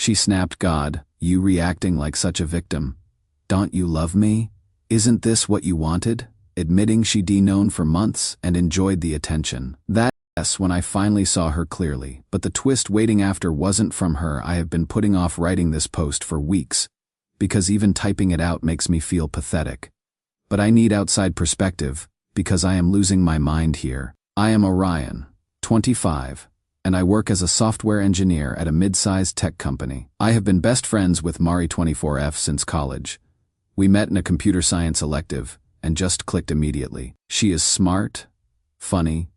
She snapped, "God, you reacting like such a victim. Don't you love me? Isn't this what you wanted?" Admitting she'd known for months and enjoyed the attention. Yes, when I finally saw her clearly, but the twist waiting after wasn't from her. I have been putting off writing this post for weeks, because even typing it out makes me feel pathetic. But I need outside perspective, because I am losing my mind here. I am Orion, 25, and I work as a software engineer at a mid-sized tech company. I have been best friends with Mari 24F since college. We met in a computer science elective and just clicked immediately. She is smart, funny,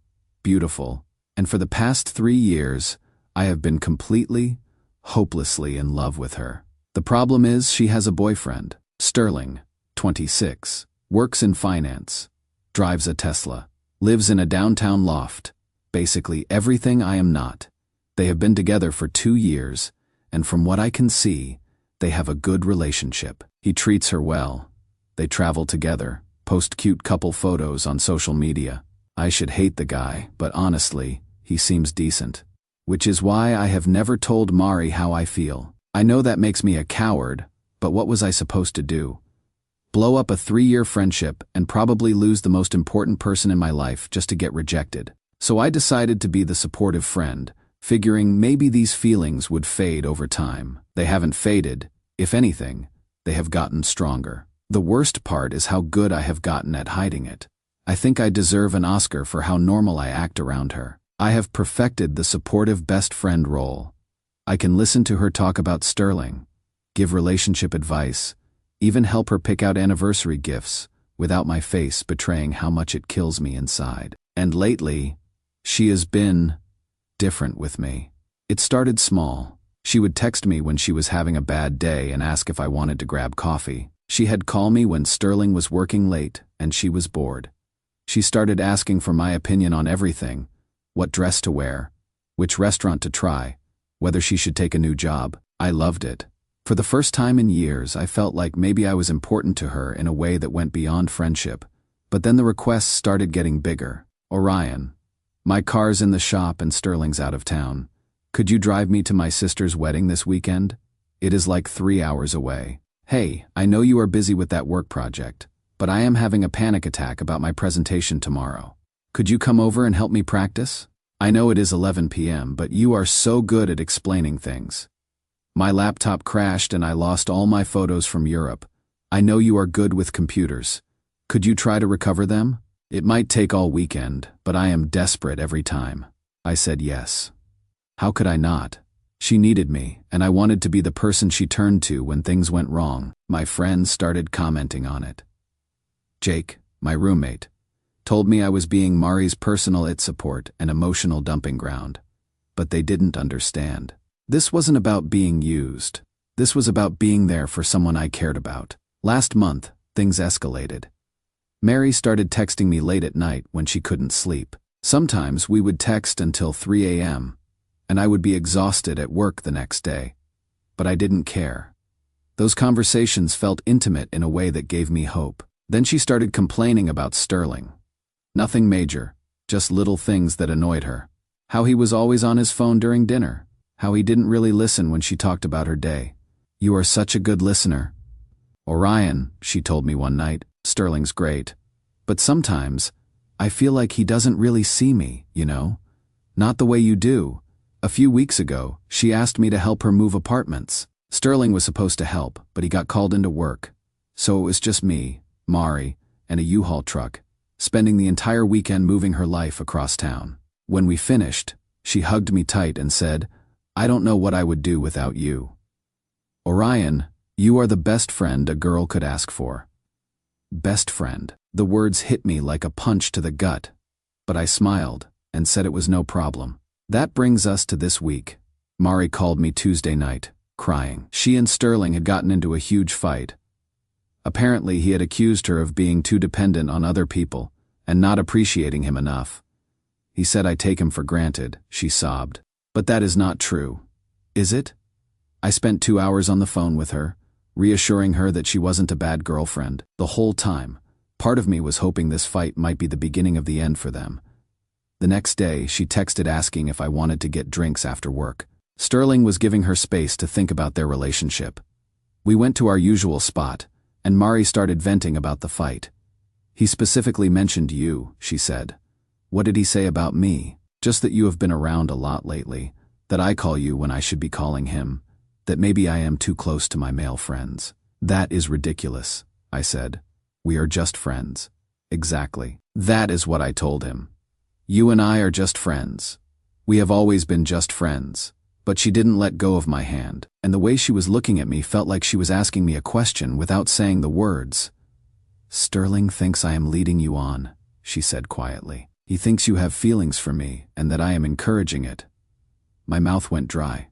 beautiful, and for the past 3 years, I have been completely, hopelessly in love with her. The problem is she has a boyfriend, Sterling, 26, works in finance, drives a Tesla, lives in a downtown loft, basically everything I am not. They have been together for 2 years, and from what I can see, they have a good relationship. He treats her well. They travel together, post cute couple photos on social media. I should hate the guy, but honestly, he seems decent. Which is why I have never told Mari how I feel. I know that makes me a coward, but what was I supposed to do? Blow up a 3-year friendship and probably lose the most important person in my life just to get rejected. So I decided to be the supportive friend, figuring maybe these feelings would fade over time. They haven't faded. If anything, they have gotten stronger. The worst part is how good I have gotten at hiding it. I think I deserve an Oscar for how normal I act around her. I have perfected the supportive best friend role. I can listen to her talk about Sterling, give relationship advice, even help her pick out anniversary gifts, without my face betraying how much it kills me inside. And lately, she has been different with me. It started small. She would text me when she was having a bad day and ask if I wanted to grab coffee. She had called me when Sterling was working late and she was bored. She started asking for my opinion on everything: what dress to wear, which restaurant to try, whether she should take a new job. I loved it. For the first time in years, I felt like maybe I was important to her in a way that went beyond friendship. But then the requests started getting bigger. "Orion, my car's in the shop and Sterling's out of town. Could you drive me to my sister's wedding this weekend? It is like 3 hours away. Hey, I know you are busy with that work project, but I am having a panic attack about my presentation tomorrow. Could you come over and help me practice? I know it is 11 p.m., but you are so good at explaining things. My laptop crashed and I lost all my photos from Europe. I know you are good with computers. Could you try to recover them? It might take all weekend, but I am desperate every time." I said yes. How could I not? She needed me, and I wanted to be the person she turned to when things went wrong. My friends started commenting on it. Jake, my roommate, told me I was being Mari's personal support and emotional dumping ground. But they didn't understand. This wasn't about being used. This was about being there for someone I cared about. Last month, things escalated. Mary started texting me late at night when she couldn't sleep. Sometimes we would text until 3 a.m., and I would be exhausted at work the next day. But I didn't care. Those conversations felt intimate in a way that gave me hope. Then she started complaining about Sterling. Nothing major, just little things that annoyed her. How he was always on his phone during dinner. How he didn't really listen when she talked about her day. "You are such a good listener." "Orion," she told me one night, "Sterling's great. But sometimes, I feel like he doesn't really see me, you know? Not the way you do." A few weeks ago, she asked me to help her move apartments. Sterling was supposed to help, but he got called into work. So it was just me, Mari, and a U-Haul truck, spending the entire weekend moving her life across town. When we finished, she hugged me tight and said, "I don't know what I would do without you. Orion, you are the best friend a girl could ask for." Best friend. The words hit me like a punch to the gut, but I smiled and said it was no problem. That brings us to this week. Mari called me Tuesday night, crying. She and Sterling had gotten into a huge fight. Apparently, he had accused her of being too dependent on other people and not appreciating him enough. He said I take him for granted, she sobbed. But that is not true. Is it? I spent 2 hours on the phone with her, reassuring her that she wasn't a bad girlfriend. The whole time, part of me was hoping this fight might be the beginning of the end for them. The next day, she texted asking if I wanted to get drinks after work. Sterling was giving her space to think about their relationship. We went to our usual spot, and Mari started venting about the fight. "He specifically mentioned you," she said. "What did he say about me?" "Just that you have been around a lot lately, that I call you when I should be calling him, that maybe I am too close to my male friends." "That is ridiculous," I said. "We are just friends." "Exactly. That is what I told him. You and I are just friends. We have always been just friends." But she didn't let go of my hand, and the way she was looking at me felt like she was asking me a question without saying the words. "Sterling thinks I am leading you on," she said quietly. "He thinks you have feelings for me and that I am encouraging it." My mouth went dry.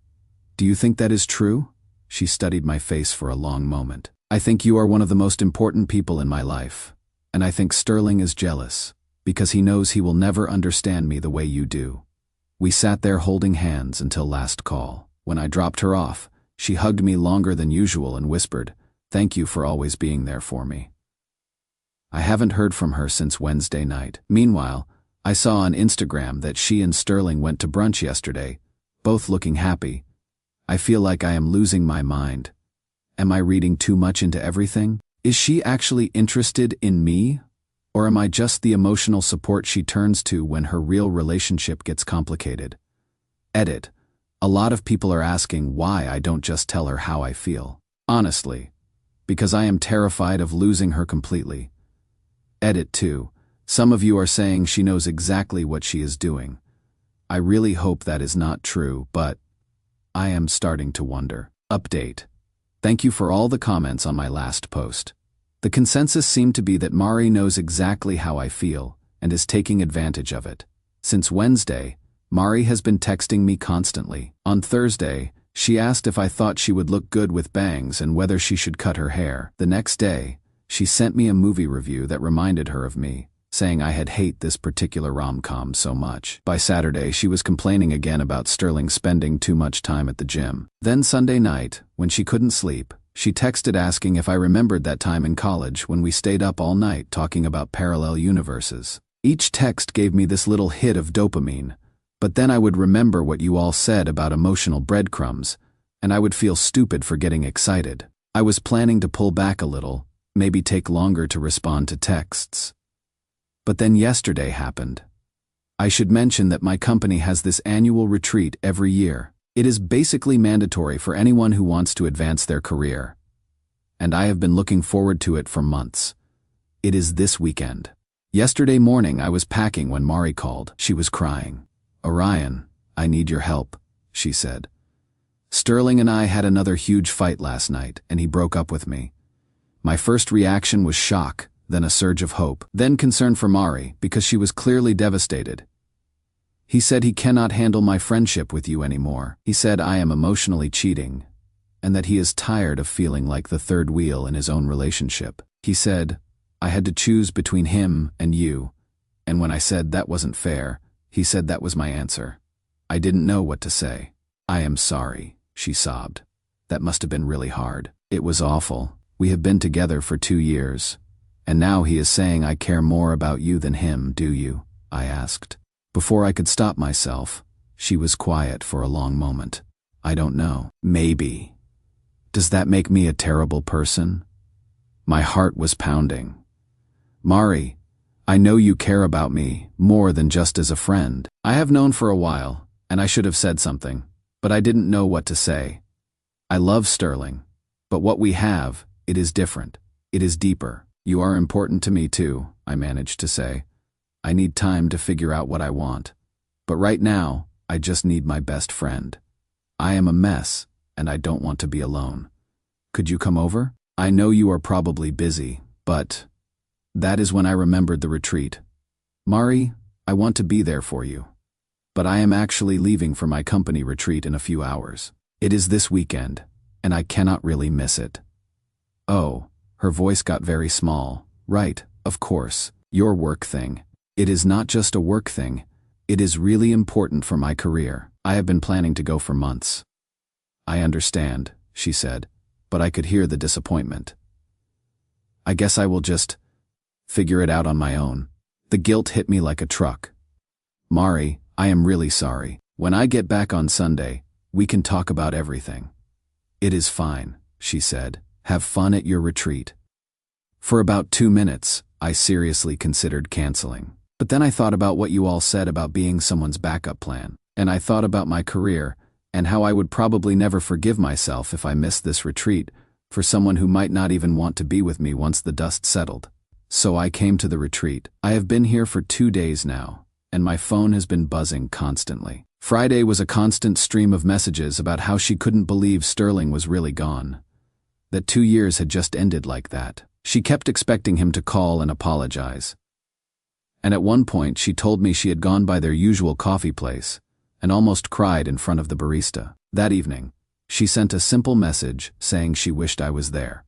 "Do you think that is true?" She studied my face for a long moment. "I think you are one of the most important people in my life, and I think Sterling is jealous, because he knows he will never understand me the way you do." We sat there holding hands until last call. When I dropped her off, she hugged me longer than usual and whispered, "Thank you for always being there for me." I haven't heard from her since Wednesday night. Meanwhile, I saw on Instagram that she and Sterling went to brunch yesterday, both looking happy. I feel like I am losing my mind. Am I reading too much into everything? Is she actually interested in me? Or am I just the emotional support she turns to when her real relationship gets complicated? Edit. A lot of people are asking why I don't just tell her how I feel. Honestly, because I am terrified of losing her completely. Edit 2. Some of you are saying she knows exactly what she is doing. I really hope that is not true, but I am starting to wonder. Update. Thank you for all the comments on my last post. The consensus seemed to be that Mari knows exactly how I feel and is taking advantage of it. Since Wednesday, Mari has been texting me constantly. On Thursday, she asked if I thought she would look good with bangs and whether she should cut her hair. The next day, she sent me a movie review that reminded her of me, saying I had hate this particular rom-com so much. By Saturday, she was complaining again about Sterling spending too much time at the gym. Then Sunday night, when she couldn't sleep, she texted asking if I remembered that time in college when we stayed up all night talking about parallel universes. Each text gave me this little hit of dopamine, but then I would remember what you all said about emotional breadcrumbs, and I would feel stupid for getting excited. I was planning to pull back a little, maybe take longer to respond to texts. But then yesterday happened. I should mention that my company has this annual retreat every year. It is basically mandatory for anyone who wants to advance their career. And I have been looking forward to it for months. It is this weekend. Yesterday morning I was packing when Mari called. She was crying. "Orion, I need your help," she said. "Sterling and I had another huge fight last night, and he broke up with me." My first reaction was shock, then a surge of hope, then concern for Mari, because she was clearly devastated. "He said he cannot handle my friendship with you anymore. He said I am emotionally cheating, and that he is tired of feeling like the third wheel in his own relationship. He said I had to choose between him and you, and when I said that wasn't fair, he said that was my answer. I didn't know what to say." "I am sorry," she sobbed. "That must have been really hard." "It was awful. We have been together for 2 years, and now he is saying I care more about you than him, do you?" I asked. Before I could stop myself, she was quiet for a long moment. "I don't know. Maybe. Does that make me a terrible person?" My heart was pounding. "Mari, I know you care about me more than just as a friend. I have known for a while, and I should have said something, but I didn't know what to say. I love Sterling, but what we have, it is different. It is deeper. You are important to me too," I managed to say. "I need time to figure out what I want. But right now, I just need my best friend. I am a mess, and I don't want to be alone. Could you come over? I know you are probably busy, but..." That is when I remembered the retreat. "Mari, I want to be there for you. But I am actually leaving for my company retreat in a few hours. It is this weekend, and I cannot really miss it." "Oh," her voice got very small. "Right, of course, your work thing. It is not just a work thing. It is really important for my career. I have been planning to go for months." "I understand," she said, but I could hear the disappointment. "I guess I will just figure it out on my own." The guilt hit me like a truck. "Mari, I am really sorry. When I get back on Sunday, We can talk about everything. It is fine, she said. Have fun at your retreat. For about 2 minutes, I seriously considered canceling. But then I thought about what you all said about being someone's backup plan. And I thought about my career, and how I would probably never forgive myself if I missed this retreat for someone who might not even want to be with me once the dust settled. So I came to the retreat. I have been here for 2 days now, and my phone has been buzzing constantly. Friday was a constant stream of messages about how she couldn't believe Sterling was really gone. That 2 years had just ended like that. She kept expecting him to call and apologize. And at one point she told me she had gone by their usual coffee place and almost cried in front of the barista. That evening, she sent a simple message saying she wished I was there.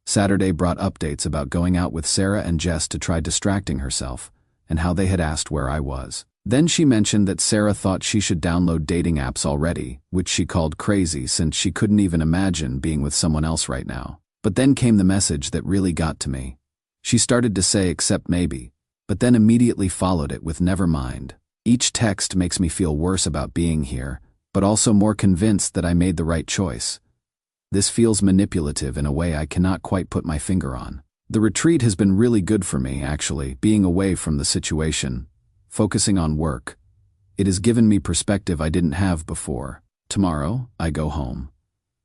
Saturday brought updates about going out with Sarah and Jess to try distracting herself, and how they had asked where I was. Then she mentioned that Sarah thought she should download dating apps already, which she called crazy since she couldn't even imagine being with someone else right now. But then came the message that really got to me. She started to say except maybe, but then immediately followed it with never mind. Each text makes me feel worse about being here, but also more convinced that I made the right choice. This feels manipulative in a way I cannot quite put my finger on. The retreat has been really good for me, actually, being away from the situation, focusing on work. It has given me perspective I didn't have before. Tomorrow, I go home.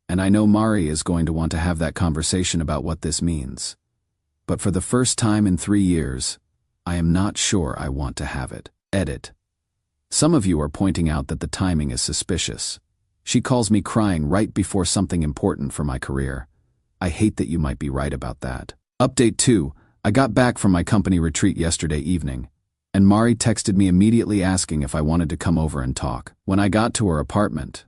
And I know Mari is going to want to have that conversation about what this means. But for the first time in 3 years, I am not sure I want to have it. Edit. Some of you are pointing out that the timing is suspicious. She calls me crying right before something important for my career. I hate that you might be right about that. Update 2. I got back from my company retreat yesterday evening, and Mari texted me immediately asking if I wanted to come over and talk. When I got to her apartment,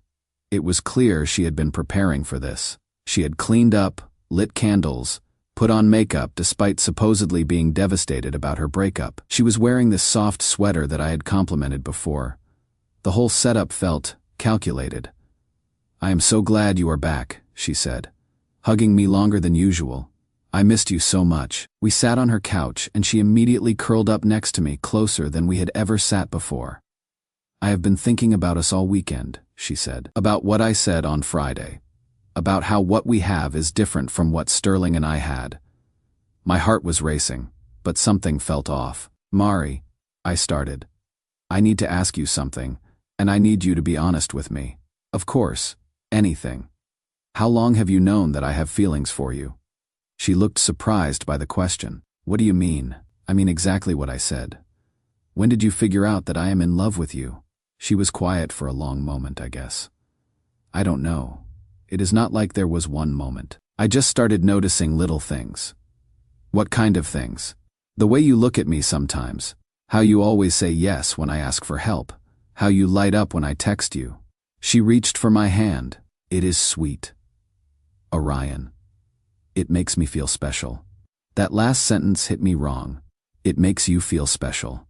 it was clear she had been preparing for this. She had cleaned up, lit candles, put on makeup despite supposedly being devastated about her breakup. She was wearing this soft sweater that I had complimented before. The whole setup felt calculated. I am so glad you are back, she said, hugging me longer than usual. I missed you so much. We sat on her couch and she immediately curled up next to me closer than we had ever sat before. I have been thinking about us all weekend, she said, about what I said on Friday, about how what we have is different from what Sterling and I had. My heart was racing, but something felt off. Mari, I started. I need to ask you something, and I need you to be honest with me. Of course, anything. How long have you known that I have feelings for you? She looked surprised by the question. What do you mean? I mean exactly what I said. When did you figure out that I am in love with you? She was quiet for a long moment, I guess. I don't know. It is not like there was one moment. I just started noticing little things. What kind of things? The way you look at me sometimes. How you always say yes when I ask for help. How you light up when I text you. She reached for my hand. It is sweet. Orion. It makes me feel special. That last sentence hit me wrong. It makes you feel special.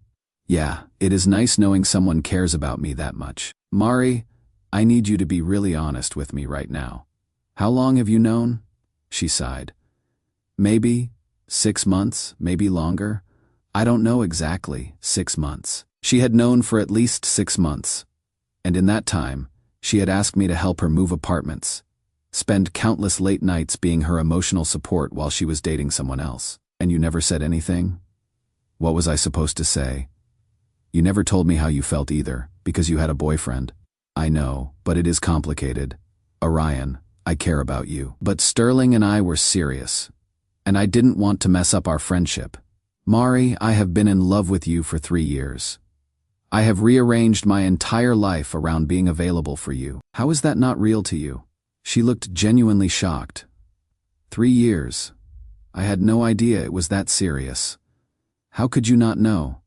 Yeah, it is nice knowing someone cares about me that much. Mari, I need you to be really honest with me right now. How long have you known? She sighed. Maybe 6 months, maybe longer. I don't know exactly. 6 months. She had known for at least 6 months. And in that time, she had asked me to help her move apartments, spend countless late nights being her emotional support while she was dating someone else. And you never said anything? What was I supposed to say? You never told me how you felt either, because you had a boyfriend. I know, but it is complicated. Orion, I care about you. But Sterling and I were serious, and I didn't want to mess up our friendship. Mari, I have been in love with you for 3 years. I have rearranged my entire life around being available for you. How is that not real to you? She looked genuinely shocked. 3 years. I had no idea it was that serious. How could you not know?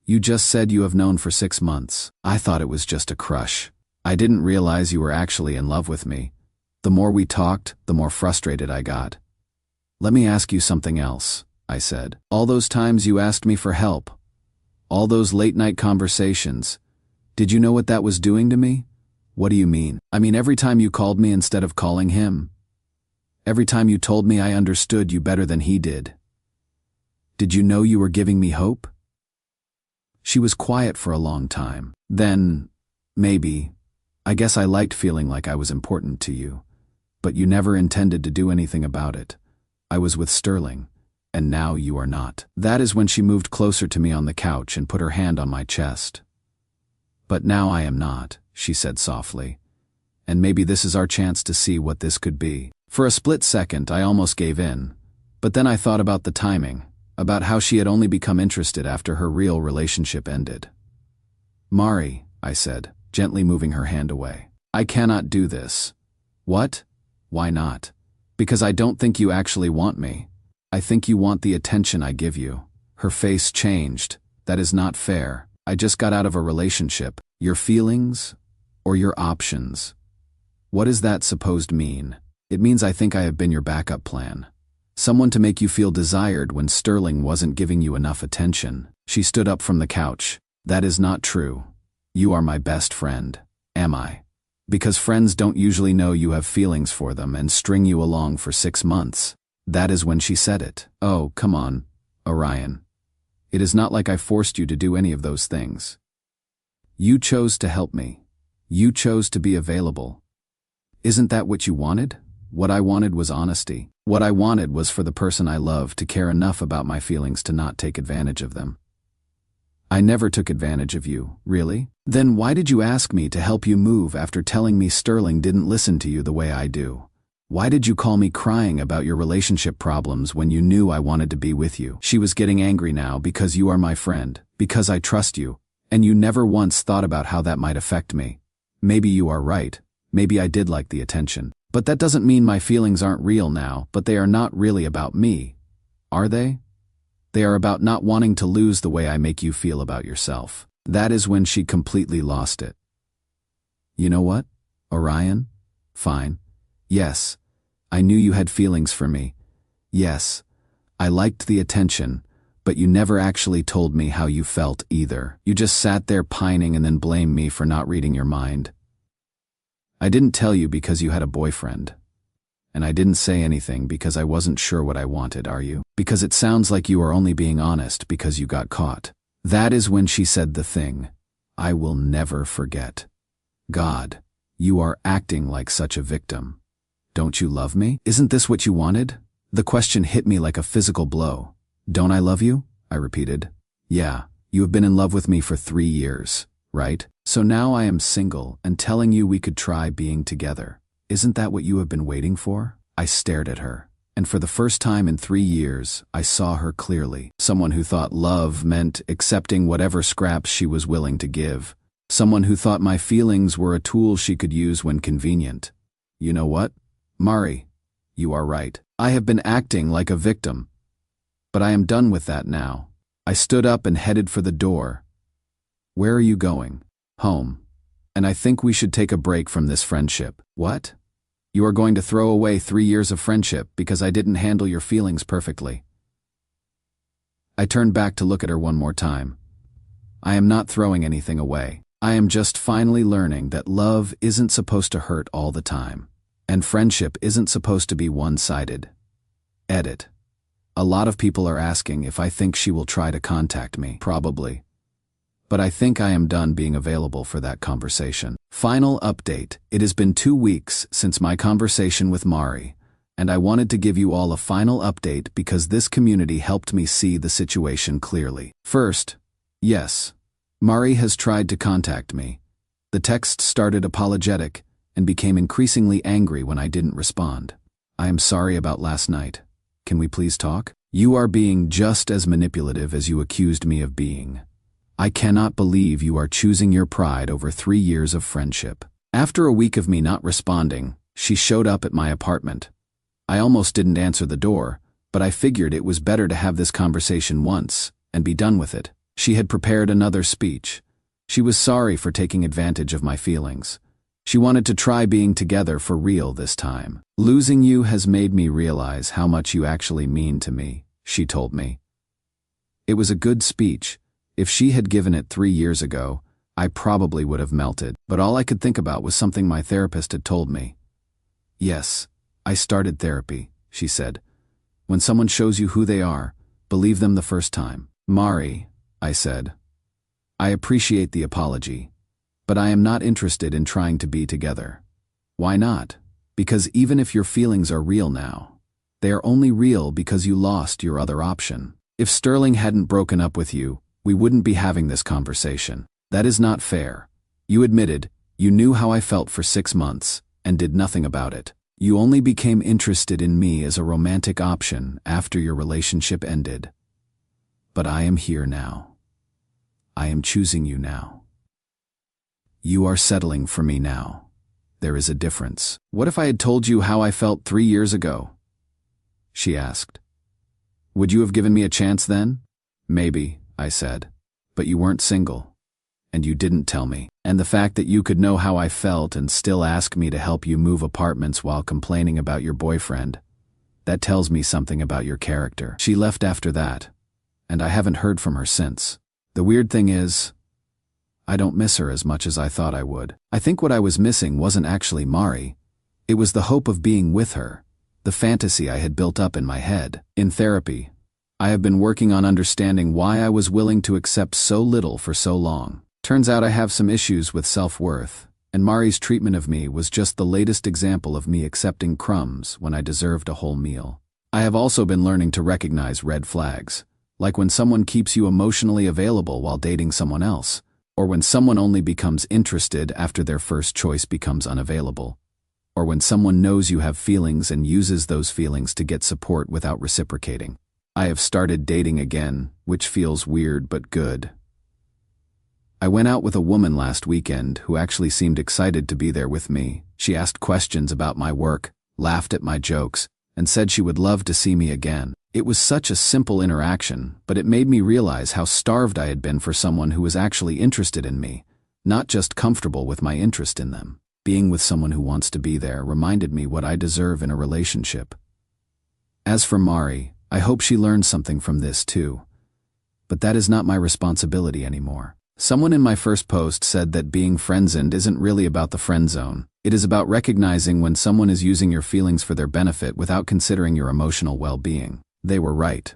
You just said you have known for 6 months. I thought it was just a crush. I didn't realize you were actually in love with me. The more we talked, the more frustrated I got. Let me ask you something else, I said. All those times you asked me for help, all those late-night conversations, did you know what that was doing to me? What do you mean? I mean every time you called me instead of calling him. Every time you told me I understood you better than he did. Did you know you were giving me hope? She was quiet for a long time. Then, maybe, I guess I liked feeling like I was important to you. But you never intended to do anything about it. I was with Sterling, and now you are not. That is when she moved closer to me on the couch and put her hand on my chest. But now I am not, she said softly. And maybe this is our chance to see what this could be. For a split second, I almost gave in. But then I thought about the timing, about how she had only become interested after her real relationship ended. Mari, I said, gently moving her hand away. I cannot do this. What? Why not? Because I don't think you actually want me. I think you want the attention I give you. Her face changed. That is not fair. I just got out of a relationship. Your feelings? Or your options? What does that supposed mean? It means I think I have been your backup plan. Someone to make you feel desired when Sterling wasn't giving you enough attention. She stood up from the couch. That is not true. You are my best friend. Am I? Because friends don't usually know you have feelings for them and string you along for 6 months. That is when she said it. Oh, come on, Orion. It is not like I forced you to do any of those things. You chose to help me. You chose to be available. Isn't that what you wanted? What I wanted was honesty. What I wanted was for the person I love to care enough about my feelings to not take advantage of them. I never took advantage of you, really? Then why did you ask me to help you move after telling me Sterling didn't listen to you the way I do? Why did you call me crying about your relationship problems when you knew I wanted to be with you? She was getting angry now because you are my friend, because I trust you, and you never once thought about how that might affect me. Maybe you are right. Maybe I did like the attention. But that doesn't mean my feelings aren't real now, but they are not really about me. Are they? They are about not wanting to lose the way I make you feel about yourself. That is when she completely lost it. You know what, Orion? Fine. Yes, I knew you had feelings for me. Yes, I liked the attention, but you never actually told me how you felt either. You just sat there pining and then blamed me for not reading your mind. I didn't tell you because you had a boyfriend. And I didn't say anything because I wasn't sure what I wanted, are you? Because it sounds like you are only being honest because you got caught. That is when she said the thing I will never forget. God, you are acting like such a victim. Don't you love me? Isn't this what you wanted? The question hit me like a physical blow. Don't I love you? I repeated. Yeah, you have been in love with me for 3 years, right? So now I am single and telling you we could try being together. Isn't that what you have been waiting for? I stared at her, and for the first time in 3 years, I saw her clearly. Someone who thought love meant accepting whatever scraps she was willing to give. Someone who thought my feelings were a tool she could use when convenient. You know what? Mari, you are right. I have been acting like a victim. But I am done with that now. I stood up and headed for the door. Where are you going? Home. And I think we should take a break from this friendship. What? You are going to throw away 3 years of friendship because I didn't handle your feelings perfectly. I turned back to look at her one more time. I am not throwing anything away. I am just finally learning that love isn't supposed to hurt all the time. And friendship isn't supposed to be one-sided. Edit. A lot of people are asking if I think she will try to contact me. Probably. But I think I am done being available for that conversation. Final update. It has been 2 weeks since my conversation with Mari, and I wanted to give you all a final update because this community helped me see the situation clearly. First, yes, Mari has tried to contact me. The text started apologetic and became increasingly angry when I didn't respond. I am sorry about last night. Can we please talk? You are being just as manipulative as you accused me of being. I cannot believe you are choosing your pride over 3 years of friendship. After a week of me not responding, she showed up at my apartment. I almost didn't answer the door, but I figured it was better to have this conversation once and be done with it. She had prepared another speech. She was sorry for taking advantage of my feelings. She wanted to try being together for real this time. Losing you has made me realize how much you actually mean to me, she told me. It was a good speech. If she had given it 3 years ago, I probably would have melted, but all I could think about was something my therapist had told me. Yes, I started therapy, she said. When someone shows you who they are, believe them the first time. Mari, I said. I appreciate the apology, But I am not interested in trying to be together. Why not? Because even if your feelings are real now, they are only real because you lost your other option. If Sterling hadn't broken up with you, we wouldn't be having this conversation. That is not fair. You admitted, you knew how I felt for 6 months, and did nothing about it. You only became interested in me as a romantic option after your relationship ended. But I am here now. I am choosing you now. You are settling for me now. There is a difference. What if I had told you how I felt 3 years ago? She asked. Would you have given me a chance then? Maybe, I said. But you weren't single. And you didn't tell me. And the fact that you could know how I felt and still ask me to help you move apartments while complaining about your boyfriend, that tells me something about your character. She left after that, and I haven't heard from her since. The weird thing is, I don't miss her as much as I thought I would. I think what I was missing wasn't actually Mari. It was the hope of being with her, the fantasy I had built up in my head. In therapy, I have been working on understanding why I was willing to accept so little for so long. Turns out I have some issues with self-worth, and Mari's treatment of me was just the latest example of me accepting crumbs when I deserved a whole meal. I have also been learning to recognize red flags, like when someone keeps you emotionally available while dating someone else, or when someone only becomes interested after their first choice becomes unavailable, or when someone knows you have feelings and uses those feelings to get support without reciprocating. I have started dating again, which feels weird but good. I went out with a woman last weekend who actually seemed excited to be there with me. She asked questions about my work, laughed at my jokes, and said she would love to see me again. It was such a simple interaction, but it made me realize how starved I had been for someone who was actually interested in me, not just comfortable with my interest in them. Being with someone who wants to be there reminded me what I deserve in a relationship. As for Mari, I hope she learned something from this too. But that is not my responsibility anymore. Someone in my first post said that being friendzoned isn't really about the friend zone. It is about recognizing when someone is using your feelings for their benefit without considering your emotional well-being. They were right.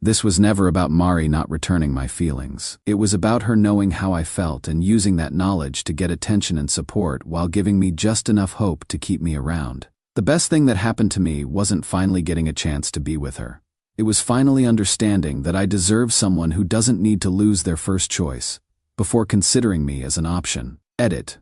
This was never about Mari not returning my feelings. It was about her knowing how I felt and using that knowledge to get attention and support while giving me just enough hope to keep me around. The best thing that happened to me wasn't finally getting a chance to be with her. It was finally understanding that I deserve someone who doesn't need to lose their first choice before considering me as an option. Edit.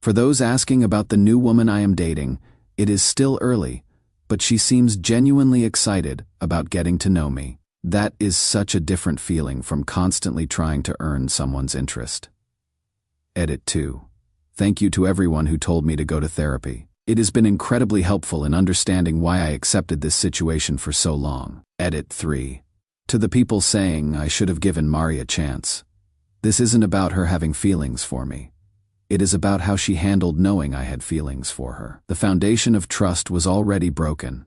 For those asking about the new woman I am dating, it is still early, but she seems genuinely excited about getting to know me. That is such a different feeling from constantly trying to earn someone's interest. Edit 2. Thank you to everyone who told me to go to therapy. It has been incredibly helpful in understanding why I accepted this situation for so long. Edit 3. To the people saying I should have given Mari a chance. This isn't about her having feelings for me. It is about how she handled knowing I had feelings for her. The foundation of trust was already broken,